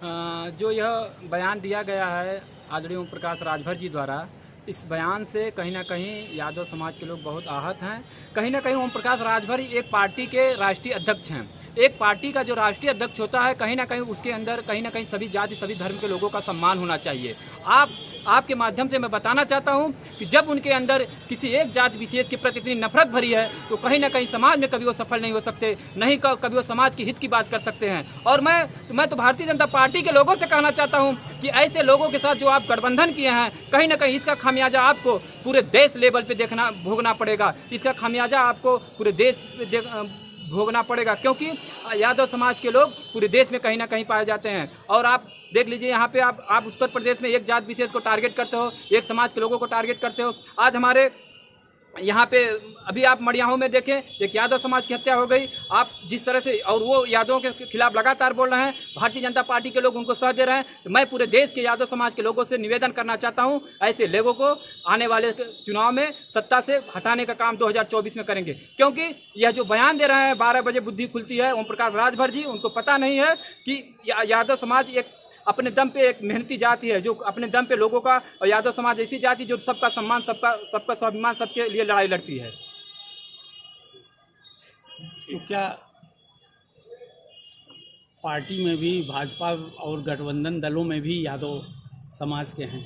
जो यह बयान दिया गया है आदरणीय ओम प्रकाश राजभर जी द्वारा, इस बयान से कहीं ना कहीं यादव समाज के लोग बहुत आहत हैं। कहीं ना कहीं ओम प्रकाश राजभर एक पार्टी के राष्ट्रीय अध्यक्ष हैं। एक पार्टी का जो राष्ट्रीय अध्यक्ष होता है, कहीं ना कहीं उसके अंदर कहीं ना कहीं सभी जाति सभी धर्म के लोगों का सम्मान होना चाहिए। आपके माध्यम से मैं बताना चाहता हूं कि जब उनके अंदर किसी एक जाति विशेष के प्रति इतनी नफरत भरी है, तो कहीं ना कहीं समाज में कभी वो सफल नहीं हो सकते, नहीं कभी वो समाज के हित की बात कर सकते हैं। और मैं तो भारतीय जनता पार्टी के लोगों से कहना चाहता हूं कि ऐसे लोगों के साथ जो आप गठबंधन किए हैं, कहीं ना कहीं इसका खामियाजा आपको पूरे देश लेवल पे भोगना पड़ेगा। इसका खामियाजा आपको पूरे देश भोगना पड़ेगा, क्योंकि यादव समाज के लोग पूरे देश में कहीं ना कहीं पाए जाते हैं। और आप देख लीजिए, यहाँ पे आप उत्तर प्रदेश में एक जात विशेष को टारगेट करते हो, एक समाज के लोगों को टारगेट करते हो। आज हमारे यहाँ पे अभी आप मड़ियाहों में देखें, एक यादव समाज की हत्या हो गई। आप जिस तरह से, और वो यादवों के खिलाफ लगातार बोल रहे हैं, भारतीय जनता पार्टी के लोग उनको साथ दे रहे हैं। तो मैं पूरे देश के यादव समाज के लोगों से निवेदन करना चाहता हूं, ऐसे लोगों को आने वाले चुनाव में सत्ता से हटाने का काम 2024 में करेंगे। क्योंकि यह जो बयान दे रहे हैं 12 बजे बुद्धि खुलती है ओम प्रकाश राजभर जी, उनको पता नहीं है कि यादव समाज एक अपने दम पे एक मेहनती जाति है, जो अपने दम पे लोगों का, और यादव समाज ऐसी जाति जो सबका सम्मान, सबका स्वाभिमान, सबके लिए लड़ाई लड़ती है। तो क्या पार्टी में भी, भाजपा और गठबंधन दलों में भी यादव समाज के हैं?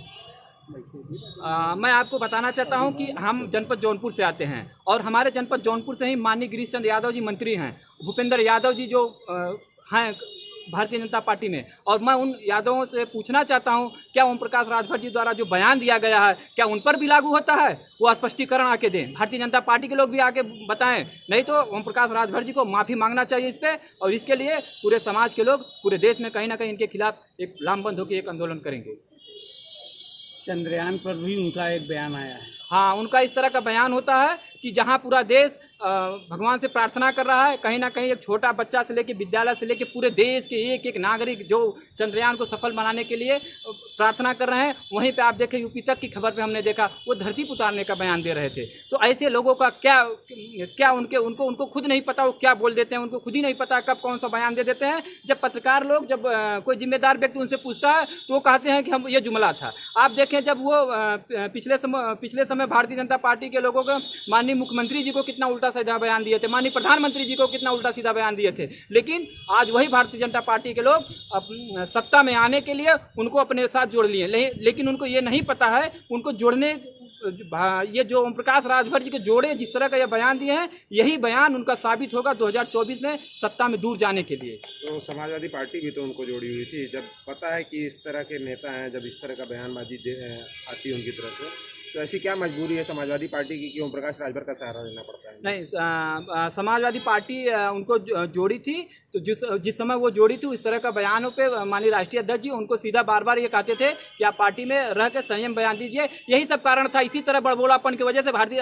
मैं आपको बताना चाहता हूं कि हम जनपद जौनपुर से आते हैं, और हमारे जनपद जौनपुर से ही माननीय गिरीश चंद्र यादव जी मंत्री हैं, भूपेंद्र यादव जी जो हैं भारतीय जनता पार्टी में। और मैं उन यादवों से पूछना चाहता हूं, क्या ओम प्रकाश राजभर जी द्वारा जो बयान दिया गया है, क्या उन पर भी लागू होता है? वो स्पष्टीकरण आके दें, भारतीय जनता पार्टी के लोग भी आके बताएं। नहीं तो ओम प्रकाश राजभर जी को माफ़ी मांगना चाहिए इस पर, और इसके लिए पूरे समाज के लोग पूरे देश में कहीं ना कहीं इनके खिलाफ एक लामबंद होकर एक आंदोलन करेंगे। चंद्रयान पर भी उनका एक बयान आया है। हाँ, उनका इस तरह का बयान होता है कि जहाँ पूरा देश भगवान से प्रार्थना कर रहा है, कहीं ना कहीं एक छोटा बच्चा से लेकर विद्यालय से लेकर पूरे देश के एक एक नागरिक जो चंद्रयान को सफल बनाने के लिए प्रार्थना कर रहे हैं, वहीं पे आप देखें यूपी तक की खबर पे हमने देखा वो धरती पर उतारने का बयान दे रहे थे। तो ऐसे लोगों का क्या उनको खुद नहीं पता वो क्या बोल देते हैं, उनको खुद ही नहीं पता कब कौन सा बयान दे देते हैं। जब पत्रकार लोग, जब कोई जिम्मेदार व्यक्ति उनसे पूछता है तो वो कहते हैं कि हम ये जुमला था। आप देखें, जब वो पिछले समय भारतीय जनता पार्टी के लोगों को, माननीय मुख्यमंत्री जी को कितना उल्टा सीधा बयान दिए थे, माननीय प्रधानमंत्री जी को कितना उल्टा सीधा बयान दिए थे, लेकिन आज वही भारतीय जनता पार्टी के लोग सत्ता में आने के लिए उनको अपने साथ जोड़ लिए। लेकिन उनको ये नहीं पता है, उनको जोड़ने, ये जो ओम प्रकाश राजभर जी के जोड़े जिस तरह का ये बयान दिए हैं, यही बयान उनका साबित होगा 2024 में सत्ता में दूर जाने के लिए। तो समाजवादी पार्टी भी तो उनको जोड़ी हुई थी, जब पता है कि इस तरह के नेता हैं, जब इस तरह का बयानबाजी आती है उनकी तरफ से, तो ऐसी क्या मजबूरी है समाजवादी पार्टी की कि ओम प्रकाश राजभर का सहारा लेना पड़ता है? नहीं, समाजवादी पार्टी उनको जोड़ी थी, तो जिस समय वो जोड़ी थी उस तरह का बयानों पे माननीय राष्ट्रीय अध्यक्ष जी उनको सीधा बार बार ये कहते थे कि आप पार्टी में रह के संयम बयान दीजिए। यही सब कारण था। इसी तरह बड़बोलापन की वजह से भारतीय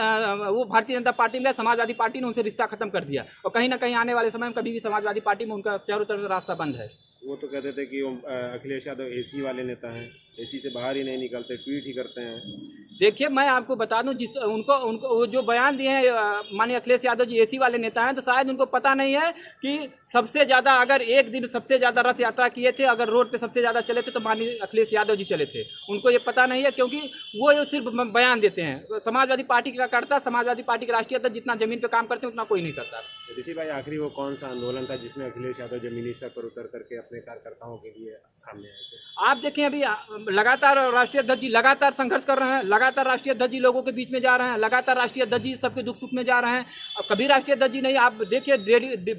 जनता पार्टी में, समाजवादी पार्टी ने उनसे रिश्ता खत्म कर दिया, और कहीं ना कहीं आने वाले समय में कभी भी समाजवादी पार्टी में उनका चारों तरफ से रास्ता बंद है। वो तो कहते थे कि अखिलेश यादव एसी वाले नेता हैं, एसी से बाहर ही नहीं निकलते, ट्वीट ही करते हैं। देखिए, मैं आपको बता दूं, जिस उनको वो जो बयान दिए हैं माननीय अखिलेश यादव जी एसी वाले नेता हैं, तो शायद उनको पता नहीं है कि सबसे ज़्यादा, अगर एक दिन सबसे ज़्यादा रथ यात्रा किए थे, अगर रोड पे सबसे ज़्यादा चले थे, तो माननीय अखिलेश यादव जी चले थे। उनको ये पता नहीं है, क्योंकि वो सिर्फ बयान देते हैं। समाजवादी पार्टी का करता, समाजवादी पार्टी के राष्ट्रीय अध्यक्ष जितना जमीन पर काम करते हैं उतना कोई नहीं करता। ऋषि भाई, आखिरी वो कौन सा आंदोलन था जिसमें अखिलेश यादव जमीनी स्तर पर उतर करके अपने कार्यकर्ताओं के लिए सामने आए थे? आप देखें, अभी लगातार राष्ट्रीय अध्यक्ष जी लगातार संघर्ष कर रहे हैं, लगातार राष्ट्रीय अध्यक्ष जी लोगों के बीच में जा रहे हैं, लगातार राष्ट्रीय अध्यक्ष जी सबके दुख सुख में जा रहे हैं। अब कभी राष्ट्रीय अध्यक्ष जी नहीं, आप देखिए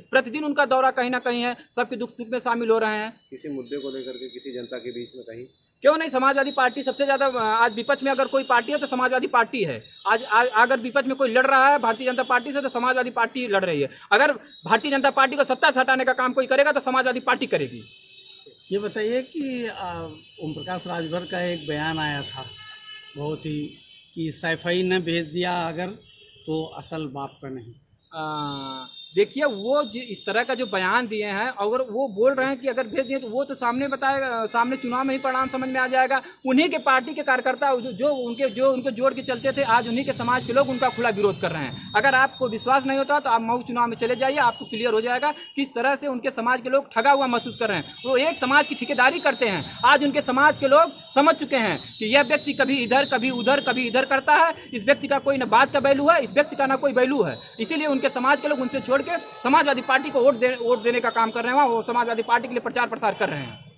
प्रतिदिन उनका दौरा कहीं ना कहीं है, सबके दुख सुख में शामिल हो रहे हैं। किसी मुद्दे को लेकर के किसी जनता के बीच में कहीं क्यों नहीं, समाजवादी पार्टी सबसे ज़्यादा, आज विपक्ष में अगर कोई पार्टी है तो समाजवादी पार्टी है। आज अगर विपक्ष में कोई लड़ रहा है भारतीय जनता पार्टी से, तो समाजवादी पार्टी लड़ रही है। अगर भारतीय जनता पार्टी को सत्ता से हटाने का काम कोई करेगा तो समाजवादी पार्टी करेगी। ये बताइए कि ओम प्रकाश राजभर का एक बयान आया था बहुत ही, कि सैफई ने भेज दिया अगर, तो असल बाप का नहीं। देखिए वो इस तरह का जो बयान दिए हैं, अगर वो बोल रहे हैं कि अगर भेज दिए तो वो तो सामने बताएगा, सामने चुनाव में ही परिणाम समझ में आ जाएगा। उन्हीं के पार्टी के कार्यकर्ता जो उनके जोड़ के चलते थे, आज उन्हीं के समाज के लोग उनका खुला विरोध कर रहे हैं। अगर आपको विश्वास नहीं होता तो आप मऊ चुनाव में चले जाइए, आपको क्लियर हो जाएगा किस तरह से उनके समाज के लोग ठगा हुआ महसूस कर रहे हैं। वो एक समाज की ठेकेदारी करते हैं। आज उनके समाज के लोग समझ चुके हैं कि यह व्यक्ति कभी इधर कभी उधर कभी इधर करता है, इस व्यक्ति का कोई न बात का वैल्यू है, इस व्यक्ति का ना कोई वैल्यू है। इसीलिए उनके समाज के लोग उनसे छोड़ के समाजवादी पार्टी को वोट देने का काम कर रहे हैं, वो समाजवादी पार्टी के लिए प्रचार प्रसार कर रहे हैं।